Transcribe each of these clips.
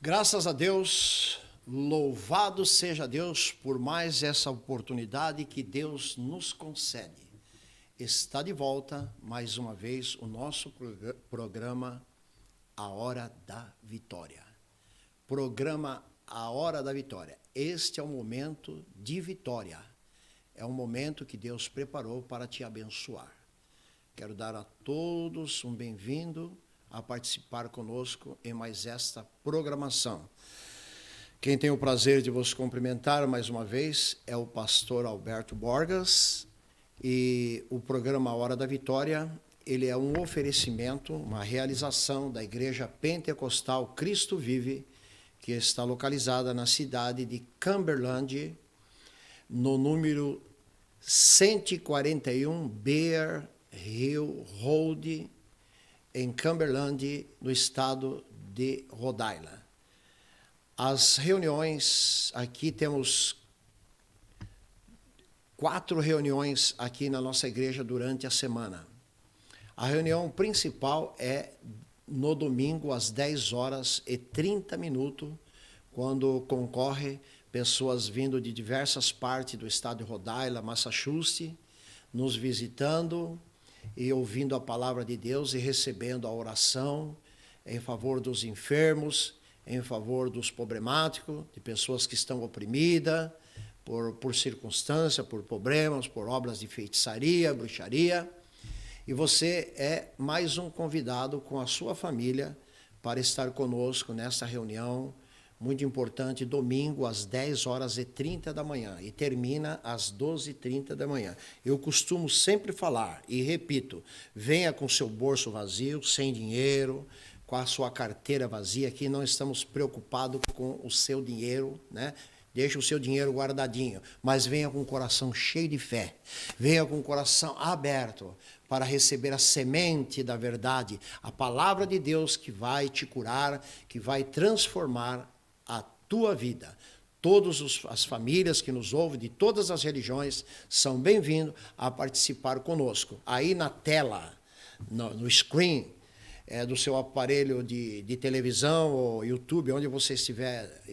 Graças a Deus, louvado seja Deus por mais essa oportunidade que Deus nos concede. Está de volta, mais uma vez, o nosso programa A Hora da Vitória. Programa A Hora da Vitória. Este é o momento de vitória. É um momento que Deus preparou para te abençoar. Quero dar a todos um bem-vindo a participar conosco em mais esta programação. Quem tem o prazer de vos cumprimentar mais uma vez é o pastor Alberto Borgas, e o programa A Hora da Vitória, ele é um oferecimento, uma realização da Igreja Pentecostal Cristo Vive, que está localizada na cidade de Cumberland, no número 141 Bear Hill Road, em Cumberland, no estado de Rhode Island. As reuniões, aqui temos 4 reuniões aqui na nossa igreja durante a semana. A reunião principal é no domingo às 10h30, quando concorre pessoas vindo de diversas partes do estado de Rhode Island, Massachusetts, nos visitando e ouvindo a palavra de Deus e recebendo a oração em favor dos enfermos, em favor dos problemáticos, de pessoas que estão oprimidas por circunstâncias, por problemas, por obras de feitiçaria, bruxaria. E você é mais um convidado com a sua família para estar conosco nessa reunião muito importante, domingo às 10h30 da manhã e termina às 12h30 da manhã. Eu costumo sempre falar e repito, venha com seu bolso vazio, sem dinheiro, com a sua carteira vazia, aqui não estamos preocupados com o seu dinheiro, né? Deixa o seu dinheiro guardadinho, mas venha com o coração cheio de fé, venha com o coração aberto para receber a semente da verdade, a palavra de Deus que vai te curar, que vai transformar a tua vida. Todas as famílias que nos ouvem, de todas as religiões, são bem-vindos a participar conosco. Aí na tela, no screen do seu aparelho de televisão ou YouTube, onde você estiver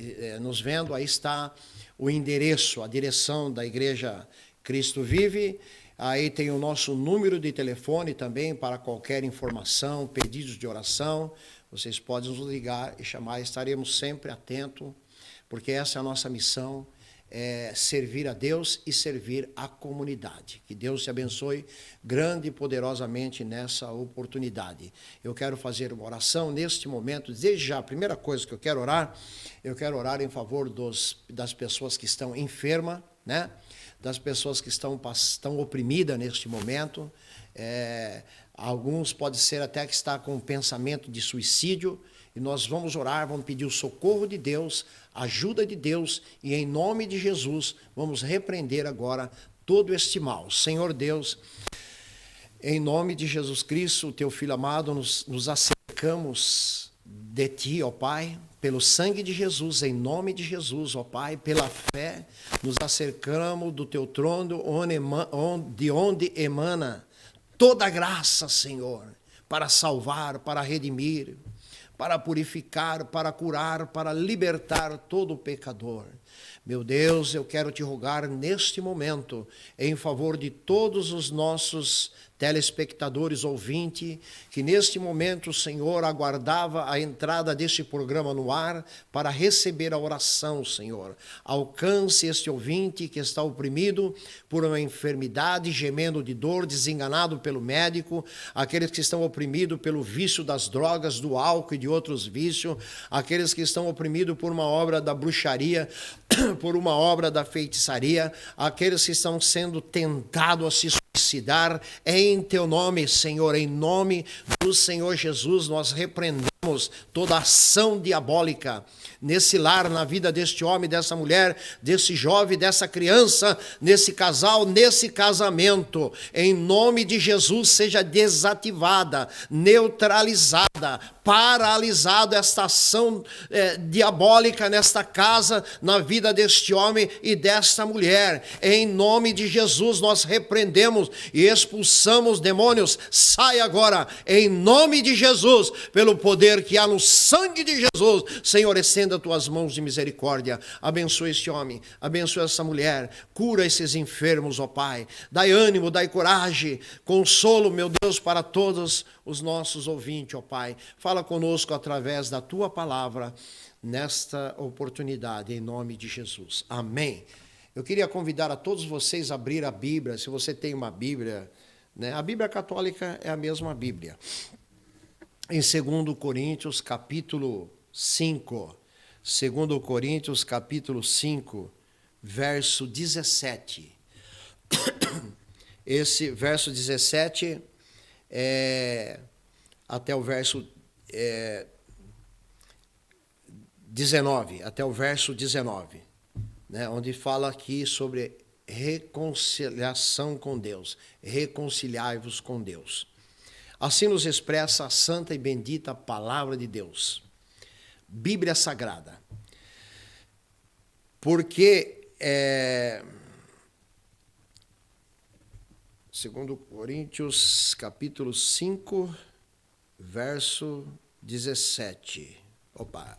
nos vendo, aí está o endereço, a direção da Igreja Cristo Vive. Aí tem o nosso número de telefone também para qualquer informação, pedidos de oração. Vocês podem nos ligar e chamar, estaremos sempre atentos, porque essa é a nossa missão, é servir a Deus e servir a comunidade. Que Deus te abençoe grande e poderosamente nessa oportunidade. Eu quero fazer uma oração neste momento. Desde já, a primeira coisa que eu quero orar em favor das pessoas que estão enfermas, né? Das pessoas que estão oprimidas neste momento. Alguns pode ser até que está com um pensamento de suicídio, e nós vamos orar, vamos pedir o socorro de Deus, a ajuda de Deus, e em nome de Jesus vamos repreender agora todo este mal. Senhor Deus, em nome de Jesus Cristo, o teu Filho amado, nos acercamos de ti, ó Pai, pelo sangue de Jesus, em nome de Jesus, ó Pai, pela fé, nos acercamos do teu trono, de onde emana toda a graça, Senhor, para salvar, para redimir, para purificar, para curar, para libertar todo pecador. Meu Deus, eu quero te rogar neste momento, em favor de todos os nossos telespectadores, ouvintes, que neste momento o Senhor aguardava a entrada deste programa no ar para receber a oração, Senhor. Alcance este ouvinte que está oprimido por uma enfermidade, gemendo de dor, desenganado pelo médico, aqueles que estão oprimidos pelo vício das drogas, do álcool e de outros vícios, aqueles que estão oprimidos por uma obra da bruxaria, por uma obra da feitiçaria, aqueles que estão sendo tentados a se suicidar, em teu nome, Senhor, em nome do Senhor Jesus, nós repreendemos toda ação diabólica nesse lar, na vida deste homem, dessa mulher, desse jovem, dessa criança, nesse casal, nesse casamento. Em nome de Jesus, seja desativada, neutralizada, paralisada esta ação diabólica nesta casa, na vida deste homem e desta mulher. Em nome de Jesus, nós repreendemos e expulsamos demônios. Sai agora, em nome de Jesus, pelo poder poder que há no sangue de Jesus. Senhor, estenda tuas mãos de misericórdia. Abençoa este homem, abençoa essa mulher. Cura esses enfermos, ó Pai. Dai ânimo, dai coragem, consolo, meu Deus, para todos os nossos ouvintes, ó Pai. Fala conosco através da tua palavra nesta oportunidade, em nome de Jesus. Amém. Eu queria convidar a todos vocês a abrir a Bíblia, se você tem uma Bíblia, né? A Bíblia católica é a mesma Bíblia. Em 2 Coríntios, capítulo 5. 2 Coríntios, capítulo 5, verso 17. Esse verso 17 até o verso 19, até o verso 19. Né, onde fala aqui sobre reconciliação com Deus. Reconciliai-vos com Deus. Assim nos expressa a santa e bendita palavra de Deus. Bíblia Sagrada. Porque, 2 Coríntios, capítulo 5, verso 17. Opa,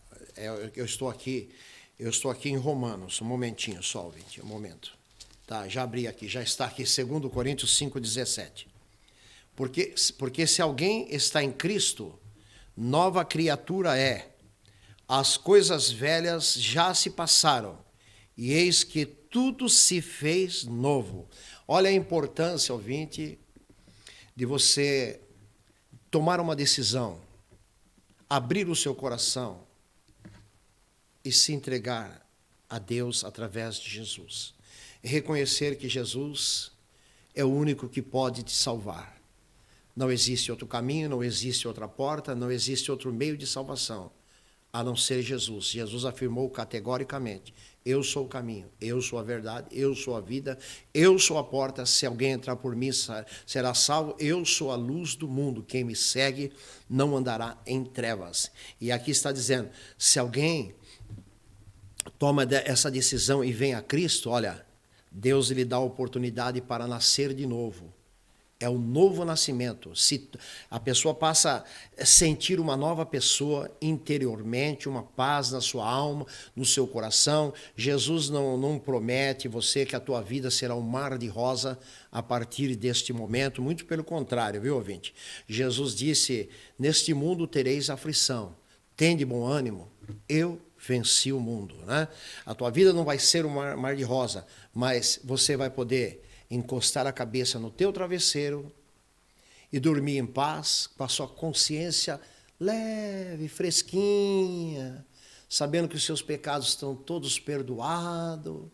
eu estou aqui em Romanos, um momentinho só, ouvinte, um momento. Tá, já abri aqui, já está aqui, 2 Coríntios 5, 17. Porque se alguém está em Cristo, nova criatura é. As coisas velhas já se passaram, e eis que tudo se fez novo. Olha a importância, ouvinte, de você tomar uma decisão, abrir o seu coração, e se entregar a Deus através de Jesus. E reconhecer que Jesus é o único que pode te salvar. Não existe outro caminho, não existe outra porta, não existe outro meio de salvação, a não ser Jesus. Jesus afirmou categoricamente: eu sou o caminho, eu sou a verdade, eu sou a vida, eu sou a porta. Se alguém entrar por mim, será salvo. Eu sou a luz do mundo. Quem me segue não andará em trevas. E aqui está dizendo, se alguém toma essa decisão e vem a Cristo, olha, Deus lhe dá a oportunidade para nascer de novo. É o novo nascimento. Se a pessoa passa a sentir uma nova pessoa interiormente, uma paz na sua alma, no seu coração. Jesus não promete você que a tua vida será um mar de rosa a partir deste momento. Muito pelo contrário, viu, ouvinte? Jesus disse, neste mundo tereis aflição. Tende bom ânimo. Eu venci o mundo, né? A tua vida não vai ser um mar de rosa, mas você vai poder encostar a cabeça no teu travesseiro e dormir em paz, com a sua consciência leve, fresquinha, sabendo que os seus pecados estão todos perdoados,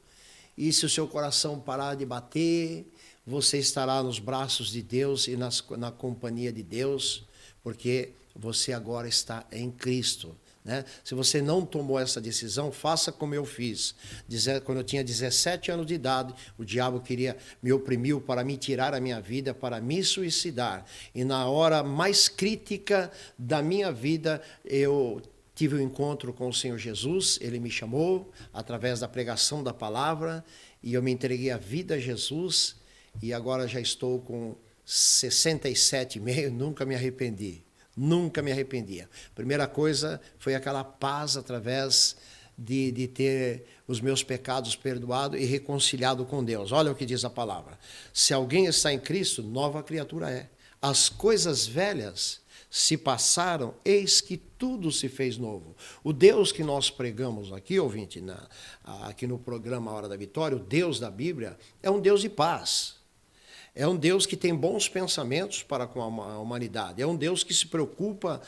e se o seu coração parar de bater, você estará nos braços de Deus e na companhia de Deus, porque você agora está em Cristo. Né? Se você não tomou essa decisão, faça como eu fiz. Quando eu tinha 17 anos de idade, o diabo me oprimiu para me tirar a minha vida, para me suicidar. E na hora mais crítica da minha vida, eu tive um encontro com o Senhor Jesus. Ele me chamou através da pregação da palavra e eu me entreguei a vida a Jesus. E agora já estou com 67,5, nunca me arrependi. Nunca me arrependia. Primeira coisa foi aquela paz através de ter os meus pecados perdoados e reconciliado com Deus. Olha o que diz a palavra. Se alguém está em Cristo, nova criatura é. As coisas velhas se passaram, eis que tudo se fez novo. O Deus que nós pregamos aqui, ouvinte, aqui no programa Hora da Vitória, o Deus da Bíblia, é um Deus de paz. É um Deus que tem bons pensamentos para com a humanidade. É um Deus que se preocupa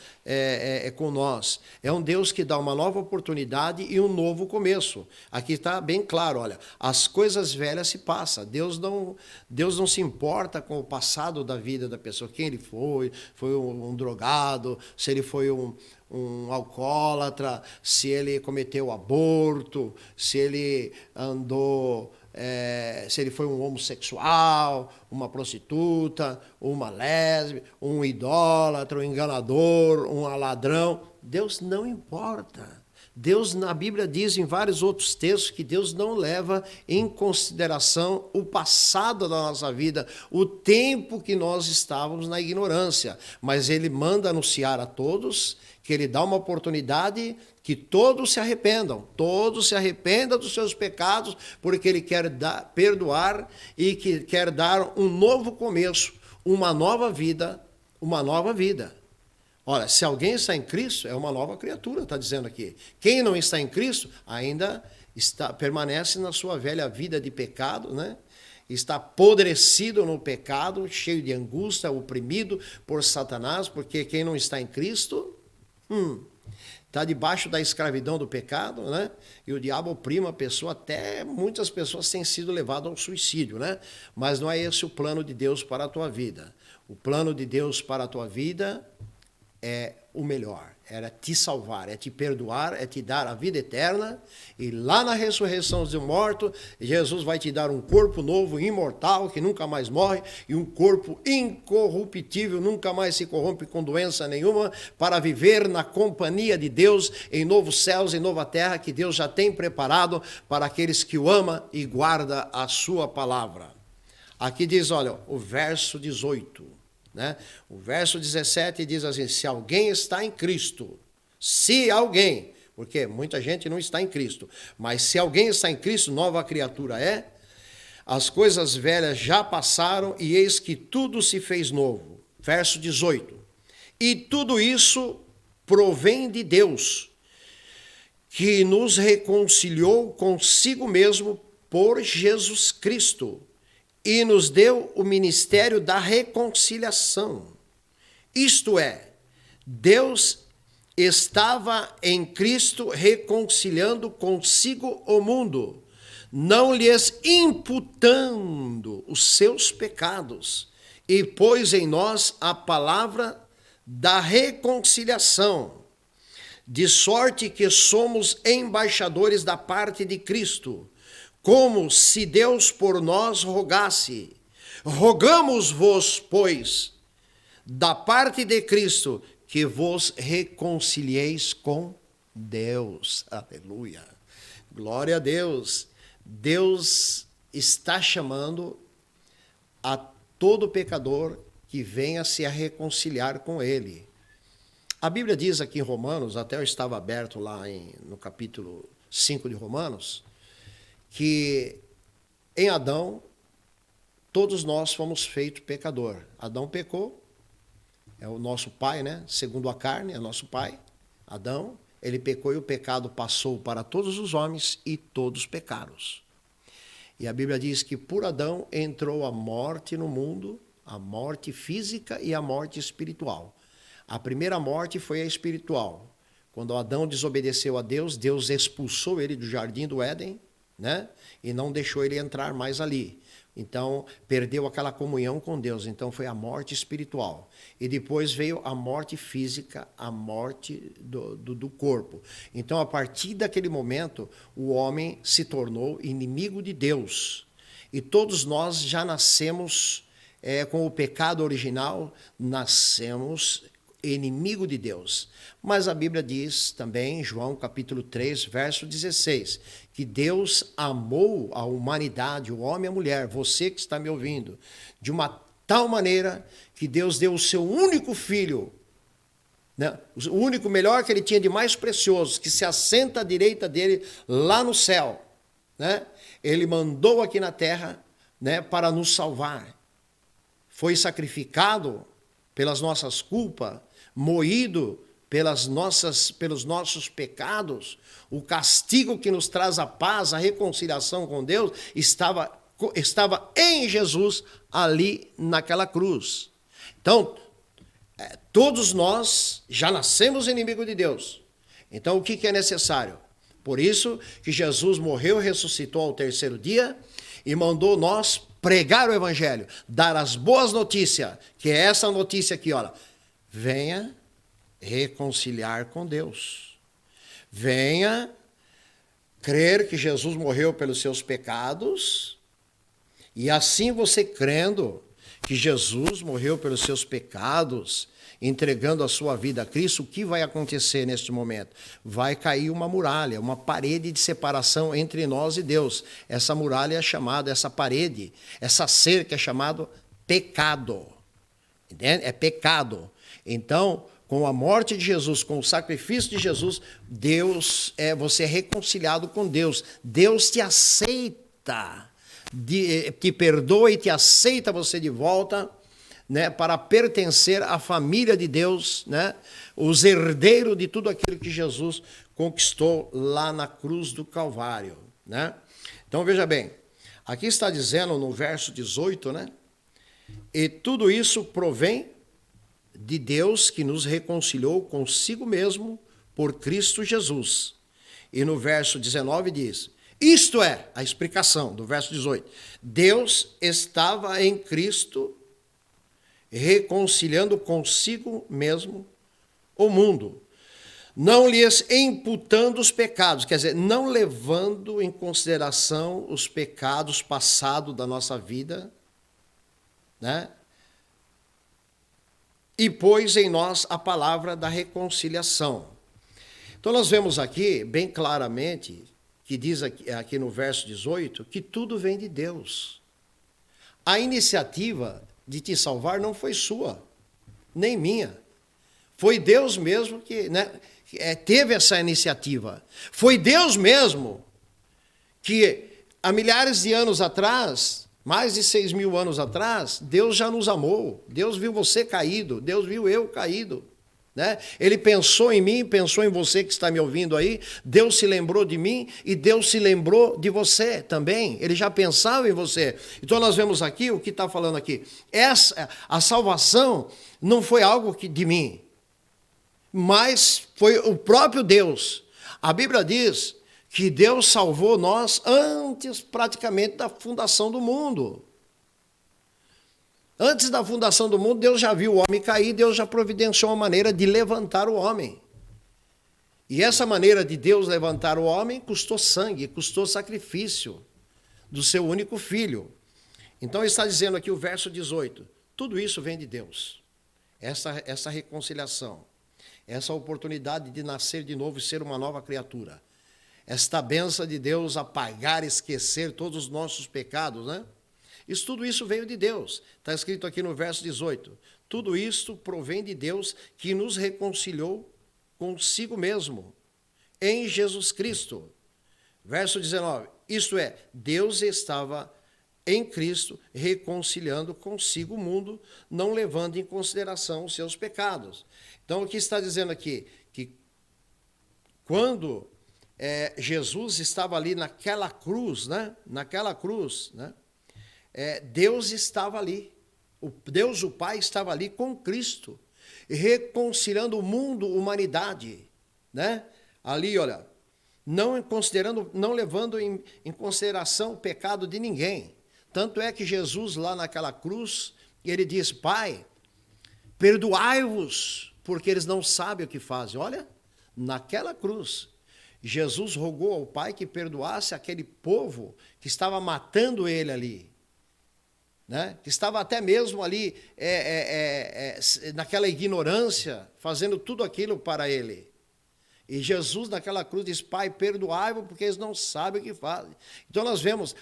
com nós. É um Deus que dá uma nova oportunidade e um novo começo. Aqui está bem claro, olha, as coisas velhas se passam. Deus não se importa com o passado da vida da pessoa. Quem ele foi um drogado, se ele foi um alcoólatra, se ele cometeu aborto, se ele andou... se ele foi um homossexual, uma prostituta, uma lésbica, um idólatra, um enganador, um ladrão. Deus não importa. Deus, na Bíblia, diz em vários outros textos que Deus não leva em consideração o passado da nossa vida, o tempo que nós estávamos na ignorância. Mas Ele manda anunciar a todos que Ele dá uma oportunidade que todos se arrependam dos seus pecados, porque Ele quer perdoar e que quer dar um novo começo, uma nova vida. Olha, se alguém está em Cristo, é uma nova criatura, está dizendo aqui. Quem não está em Cristo, ainda permanece na sua velha vida de pecado, né? Está apodrecido no pecado, cheio de angústia, oprimido por Satanás, porque quem não está em Cristo, está debaixo da escravidão do pecado, né? E o diabo oprime a pessoa, até muitas pessoas têm sido levadas ao suicídio, né? Mas não é esse o plano de Deus para a tua vida. O plano de Deus para a tua vida é o melhor, era te salvar, é te perdoar, é te dar a vida eterna, e lá na ressurreição dos mortos, Jesus vai te dar um corpo novo, imortal, que nunca mais morre, e um corpo incorruptível, nunca mais se corrompe com doença nenhuma, para viver na companhia de Deus, em novos céus e nova terra, que Deus já tem preparado para aqueles que o amam e guarda a sua palavra. Aqui diz, olha, o verso 18, né? O verso 17 diz assim, se alguém está em Cristo, se alguém, porque muita gente não está em Cristo, mas se alguém está em Cristo, nova criatura é, as coisas velhas já passaram e eis que tudo se fez novo. Verso 18, e tudo isso provém de Deus, que nos reconciliou consigo mesmo por Jesus Cristo, e nos deu o ministério da reconciliação. Isto é, Deus estava em Cristo reconciliando consigo o mundo, não lhes imputando os seus pecados, e pôs em nós a palavra da reconciliação, de sorte que somos embaixadores da parte de Cristo, como se Deus por nós rogasse. Rogamos-vos, pois, da parte de Cristo, que vos reconcilieis com Deus. Aleluia. Glória a Deus. Deus está chamando a todo pecador que venha se a reconciliar com Ele. A Bíblia diz aqui em Romanos, até eu estava aberto lá no capítulo 5 de Romanos, que em Adão, todos nós fomos feitos pecador. Adão pecou, é o nosso pai, né? Segundo a carne, é nosso pai. Adão, ele pecou e o pecado passou para todos os homens e todos pecaram. E a Bíblia diz que por Adão entrou a morte no mundo, a morte física e a morte espiritual. A primeira morte foi a espiritual. Quando Adão desobedeceu a Deus, Deus expulsou ele do jardim do Éden, né? E não deixou ele entrar mais ali. Então, perdeu aquela comunhão com Deus. Então, foi a morte espiritual. E depois veio a morte física, a morte do corpo. Então, a partir daquele momento, o homem se tornou inimigo de Deus. E todos nós já nascemos com o pecado original, nascemos inimigo de Deus. Mas a Bíblia diz também, em João capítulo 3, verso 16, que Deus amou a humanidade, o homem e a mulher, você que está me ouvindo, de uma tal maneira que Deus deu o seu único filho, né? O único melhor que ele tinha de mais precioso, que se assenta à direita dele lá no céu, né? Ele mandou aqui na terra, né, para nos salvar. Foi sacrificado pelas nossas culpas, moído pelos nossos pecados. O castigo que nos traz a paz, a reconciliação com Deus, estava em Jesus, ali naquela cruz. Então, todos nós já nascemos inimigos de Deus. Então, o que é necessário? Por isso que Jesus morreu e ressuscitou ao terceiro dia e mandou nós pregar o evangelho, dar as boas notícias, que é essa notícia aqui, olha. Venha reconciliar com Deus. Venha crer que Jesus morreu pelos seus pecados, e assim você crendo que Jesus morreu pelos seus pecados, entregando a sua vida a Cristo, o que vai acontecer neste momento? Vai cair uma muralha, uma parede de separação entre nós e Deus. Essa muralha é chamada, essa parede, essa cerca é chamada pecado. Entende? É pecado. Então, com a morte de Jesus, com o sacrifício de Jesus, você é reconciliado com Deus. Deus te aceita, te perdoa e te aceita você de volta, né, para pertencer à família de Deus, né, os herdeiros de tudo aquilo que Jesus conquistou lá na cruz do Calvário. Né? Então, veja bem, aqui está dizendo no verso 18, né, e tudo isso provém de Deus que nos reconciliou consigo mesmo por Cristo Jesus. E no verso 19 diz, isto é, a explicação do verso 18, Deus estava em Cristo reconciliando consigo mesmo o mundo, não lhes imputando os pecados, quer dizer, não levando em consideração os pecados passados da nossa vida, né? E pôs em nós a palavra da reconciliação. Então nós vemos aqui, bem claramente, que diz aqui no verso 18, que tudo vem de Deus. A iniciativa de te salvar não foi sua, nem minha. Foi Deus mesmo que, né, teve essa iniciativa. Foi Deus mesmo que, há milhares de anos atrás, mais de 6.000 anos atrás, Deus já nos amou. Deus viu você caído, Deus viu eu caído. Né? Ele pensou em mim, pensou em você que está me ouvindo aí. Deus se lembrou de mim e Deus se lembrou de você também. Ele já pensava em você. Então nós vemos aqui, o que está falando aqui. A salvação não foi algo de mim, mas foi o próprio Deus. A Bíblia diz que Deus salvou nós antes praticamente da fundação do mundo. Antes da fundação do mundo, Deus já viu o homem cair, Deus já providenciou uma maneira de levantar o homem. E essa maneira de Deus levantar o homem custou sangue, custou sacrifício do seu único filho. Então está dizendo aqui o verso 18, tudo isso vem de Deus. Essa reconciliação, essa oportunidade de nascer de novo e ser uma nova criatura. Esta bênção de Deus apagar, esquecer todos os nossos pecados, né? Tudo isso veio de Deus. Está escrito aqui no verso 18. Tudo isto provém de Deus que nos reconciliou consigo mesmo, em Jesus Cristo. Verso 19. Isto é, Deus estava em Cristo reconciliando consigo o mundo, não levando em consideração os seus pecados. Então, o que está dizendo aqui? Que quando Jesus estava ali naquela cruz, né? Deus estava ali. Deus, o Pai, estava ali com Cristo, reconciliando o mundo, humanidade, né? Ali, olha, não levando em consideração o pecado de ninguém. Tanto é que Jesus, lá naquela cruz, ele diz, Pai, perdoai-vos, porque eles não sabem o que fazem. Olha, naquela cruz, Jesus rogou ao Pai que perdoasse aquele povo que estava matando ele ali, né? Que estava até mesmo ali naquela ignorância, fazendo tudo aquilo para ele. E Jesus naquela cruz diz, Pai, perdoai-vos, porque eles não sabem o que fazem. Então nós vemos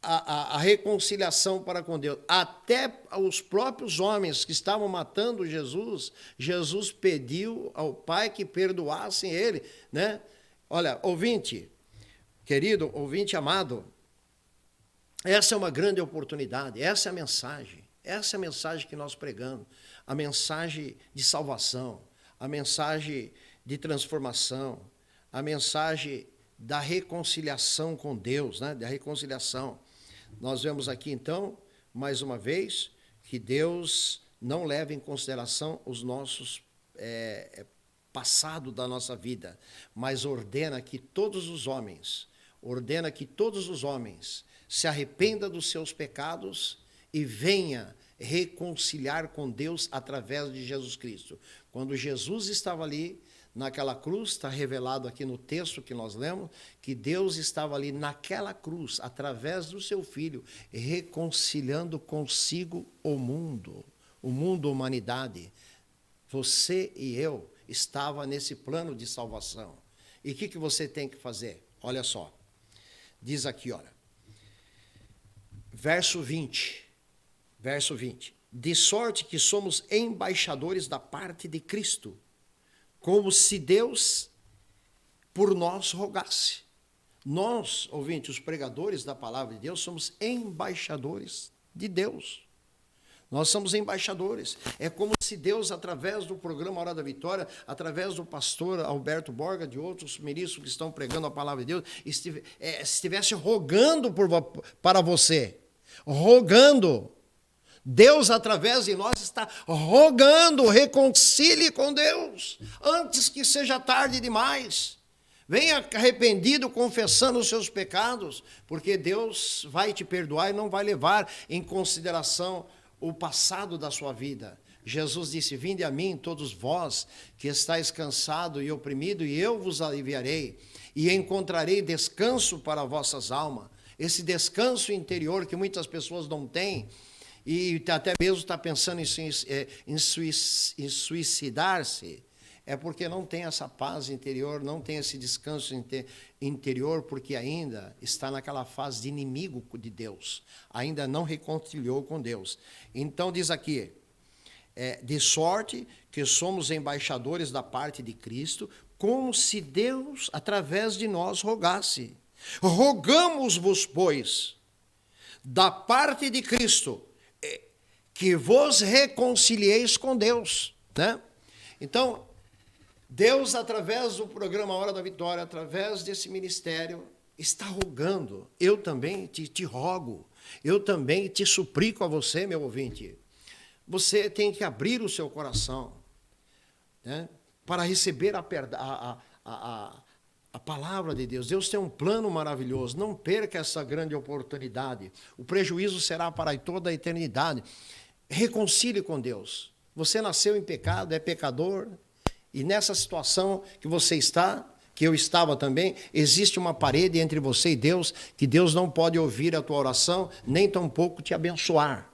a reconciliação para com Deus. Até os próprios homens que estavam matando Jesus, Jesus pediu ao Pai que perdoassem ele, né? Olha, ouvinte, querido, ouvinte amado, essa é uma grande oportunidade, essa é a mensagem que nós pregamos, a mensagem de salvação, a mensagem de transformação, a mensagem da reconciliação com Deus, né? Da reconciliação. Nós vemos aqui, então, mais uma vez, que Deus não leva em consideração os nossos passado da nossa vida, mas ordena que todos os homens se arrependam dos seus pecados e venha reconciliar com Deus através de Jesus Cristo. Quando Jesus estava ali, naquela cruz, está revelado aqui no texto que nós lemos, que Deus estava ali naquela cruz, através do seu Filho, reconciliando consigo o mundo. o mundo, a humanidade, você e eu estava nesse plano de salvação. E o que você tem que fazer? Olha só. Diz aqui, olha. Verso 20. De sorte que somos embaixadores da parte de Cristo, como se Deus por nós rogasse. Nós, ouvinte, os pregadores da palavra de Deus, somos embaixadores de Deus. Nós somos embaixadores. É como se Deus, através do programa Hora da Vitória, através do pastor Alberto Borga, de outros ministros que estão pregando a palavra de Deus, estivesse rogando para você. Rogando. Deus, através de nós, está rogando, reconcilie com Deus, antes que seja tarde demais. Venha arrependido, confessando os seus pecados, porque Deus vai te perdoar e não vai levar em consideração o passado da sua vida. Jesus disse, vinde a mim, todos vós que estáis cansados e oprimidos, e eu vos aliviarei, e encontrarei descanso para vossas almas. Esse descanso interior que muitas pessoas não têm, e até mesmo está pensando em suicidar-se, é porque não tem essa paz interior, não tem esse descanso interior, porque ainda está naquela fase de inimigo de Deus, ainda não reconciliou com Deus. Então diz aqui, de sorte que somos embaixadores da parte de Cristo, como se Deus, através de nós, rogasse. Rogamos-vos, pois, da parte de Cristo, que vos reconcilieis com Deus, né? Então, Deus, através do programa Hora da Vitória, através desse ministério, está rogando. Eu também te rogo, eu também te suplico a você, meu ouvinte. Você tem que abrir o seu coração, né, para receber a palavra de Deus. Deus tem um plano maravilhoso. Não perca essa grande oportunidade. O prejuízo será para toda a eternidade. Reconcilie com Deus. Você nasceu em pecado, é pecador, e nessa situação que você está, que eu estava também, existe uma parede entre você e Deus, que Deus não pode ouvir a tua oração, nem tampouco te abençoar.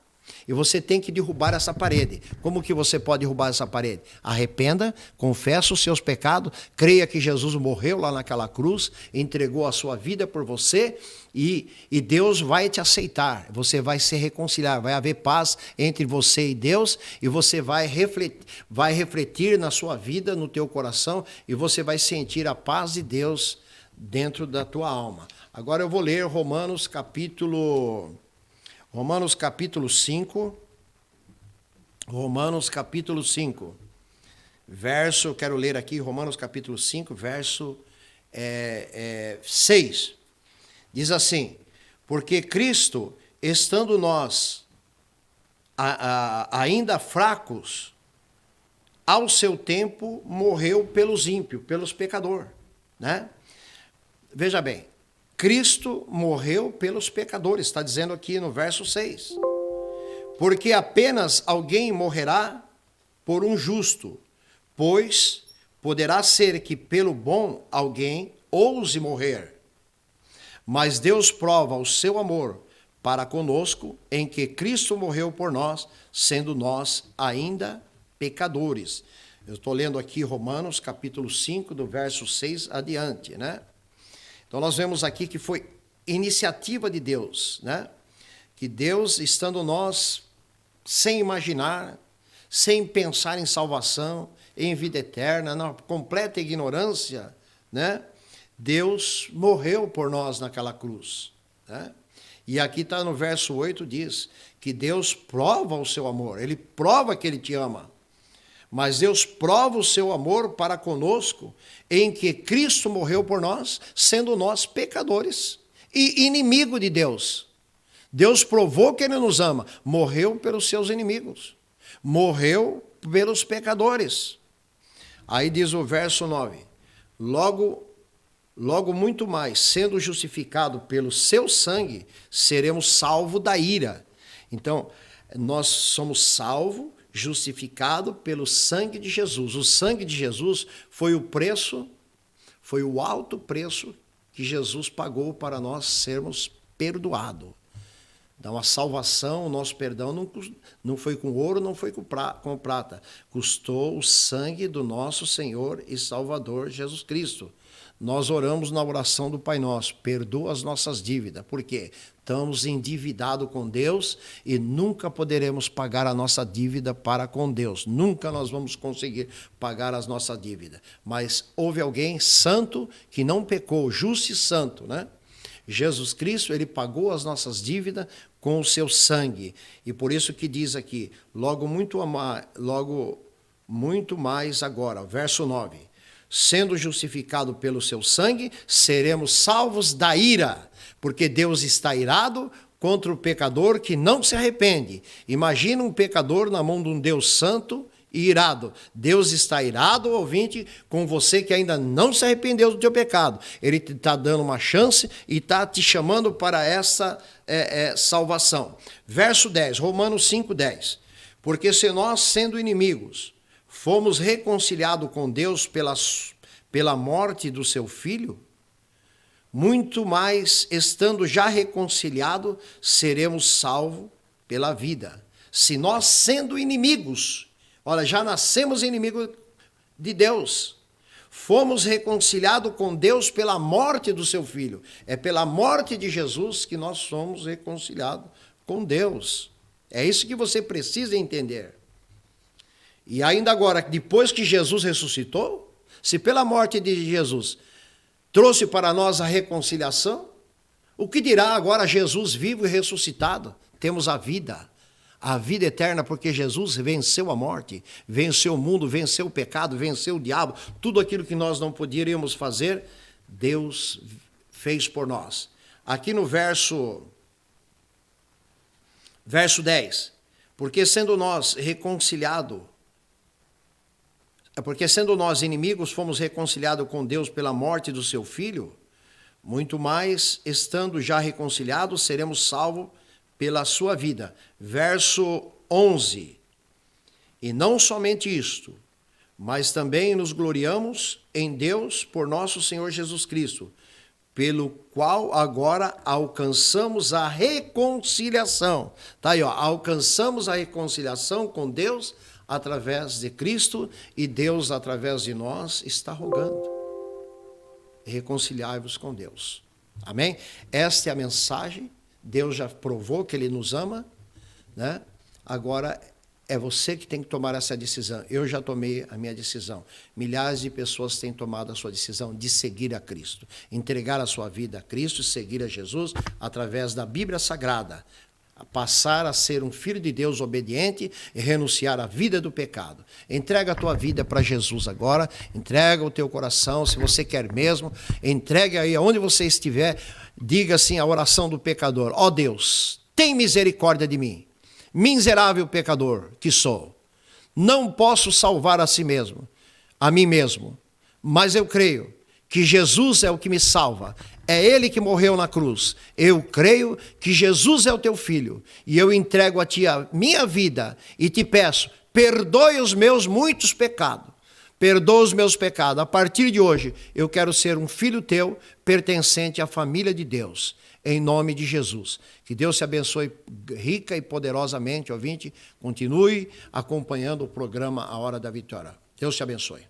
E você tem que derrubar essa parede. Como que você pode derrubar essa parede? Arrependa, confessa os seus pecados, creia que Jesus morreu lá naquela cruz, entregou a sua vida por você e Deus vai te aceitar. Você vai se reconciliar, vai haver paz entre você e Deus e você vai refletir na sua vida, no teu coração e você vai sentir a paz de Deus dentro da tua alma. Agora eu vou ler Romanos capítulo 5, verso, quero ler aqui, Romanos capítulo 5, verso 6. Diz assim, porque Cristo, estando nós ainda fracos, ao seu tempo morreu pelos ímpios, pelos pecadores, né? Veja bem, Cristo morreu pelos pecadores, está dizendo aqui no verso 6. Porque apenas alguém morrerá por um justo, pois poderá ser que pelo bom alguém ouse morrer. Mas Deus prova o seu amor para conosco em que Cristo morreu por nós, sendo nós ainda pecadores. Eu estou lendo aqui Romanos capítulo 5, do verso 6 adiante, né? Então nós vemos aqui que foi iniciativa de Deus, né? Que Deus, estando nós sem imaginar, sem pensar em salvação, em vida eterna, na completa ignorância, né? Deus morreu por nós naquela cruz, né? E aqui está no verso 8, diz que Deus prova o seu amor, Ele prova que Ele te ama. Mas Deus prova o seu amor para conosco em que Cristo morreu por nós, sendo nós pecadores e inimigo de Deus. Deus provou que Ele nos ama, morreu pelos seus inimigos, morreu pelos pecadores. Aí diz o verso 9, logo muito mais, sendo justificado pelo seu sangue, seremos salvos da ira. Então, nós somos salvos, justificado pelo sangue de Jesus. O sangue de Jesus foi o preço, foi o alto preço que Jesus pagou para nós sermos perdoados. Então, a salvação, o nosso perdão não foi com ouro, não foi com prata. Custou o sangue do nosso Senhor e Salvador Jesus Cristo. Nós oramos na oração do Pai Nosso, perdoa as nossas dívidas. Por quê? Estamos endividados com Deus e nunca poderemos pagar a nossa dívida para com Deus. Nunca nós vamos conseguir pagar as nossas dívidas. Mas houve alguém santo que não pecou, justo e santo, né? Jesus Cristo, ele pagou as nossas dívidas com o seu sangue. E por isso que diz aqui, logo muito mais agora, verso 9. Sendo justificado pelo seu sangue, seremos salvos da ira, porque Deus está irado contra o pecador que não se arrepende. Imagina um pecador na mão de um Deus santo e irado. Deus está irado, ouvinte, com você que ainda não se arrependeu do teu pecado. Ele te está dando uma chance e está te chamando para essa salvação. Verso 10, Romanos 5:10. Porque se nós, sendo inimigos, fomos reconciliados com Deus pela morte do seu Filho, muito mais, estando já reconciliados, seremos salvos pela vida. Se nós, sendo inimigos, olha, já nascemos inimigos de Deus, fomos reconciliados com Deus pela morte do seu Filho. É pela morte de Jesus que nós somos reconciliados com Deus. É isso que você precisa entender. E ainda agora, depois que Jesus ressuscitou, se pela morte de Jesus trouxe para nós a reconciliação, o que dirá agora Jesus vivo e ressuscitado? Temos a vida eterna, porque Jesus venceu a morte, venceu o mundo, venceu o pecado, venceu o diabo, tudo aquilo que nós não poderíamos fazer, Deus fez por nós. Aqui no verso 10, porque sendo nós inimigos, fomos reconciliados com Deus pela morte do seu Filho, muito mais, estando já reconciliados, seremos salvos pela sua vida. Verso 11. E não somente isto, mas também nos gloriamos em Deus por nosso Senhor Jesus Cristo, pelo qual agora alcançamos a reconciliação. Tá aí, ó, alcançamos a reconciliação com Deus através de Cristo, e Deus, através de nós, está rogando: reconciliai-vos com Deus. Amém? Esta é a mensagem. Deus já provou que Ele nos ama, né? Agora é você que tem que tomar essa decisão. Eu já tomei a minha decisão. Milhares de pessoas têm tomado a sua decisão de seguir a Cristo, entregar a sua vida a Cristo, seguir a Jesus através da Bíblia Sagrada, passar a ser um filho de Deus obediente e renunciar à vida do pecado. Entrega a tua vida para Jesus agora, entrega o teu coração, se você quer mesmo, entregue aí aonde você estiver, diga assim a oração do pecador: ó Deus, tem misericórdia de mim, miserável pecador que sou. Não posso salvar a mim mesmo, mas eu creio que Jesus é o que me salva. É Ele que morreu na cruz. Eu creio que Jesus é o teu Filho. E eu entrego a ti a minha vida e te peço, perdoe os meus muitos pecados. Perdoa os meus pecados. A partir de hoje, eu quero ser um filho teu, pertencente à família de Deus. Em nome de Jesus. Que Deus te abençoe rica e poderosamente, ouvinte. Continue acompanhando o programa A Hora da Vitória. Deus te abençoe.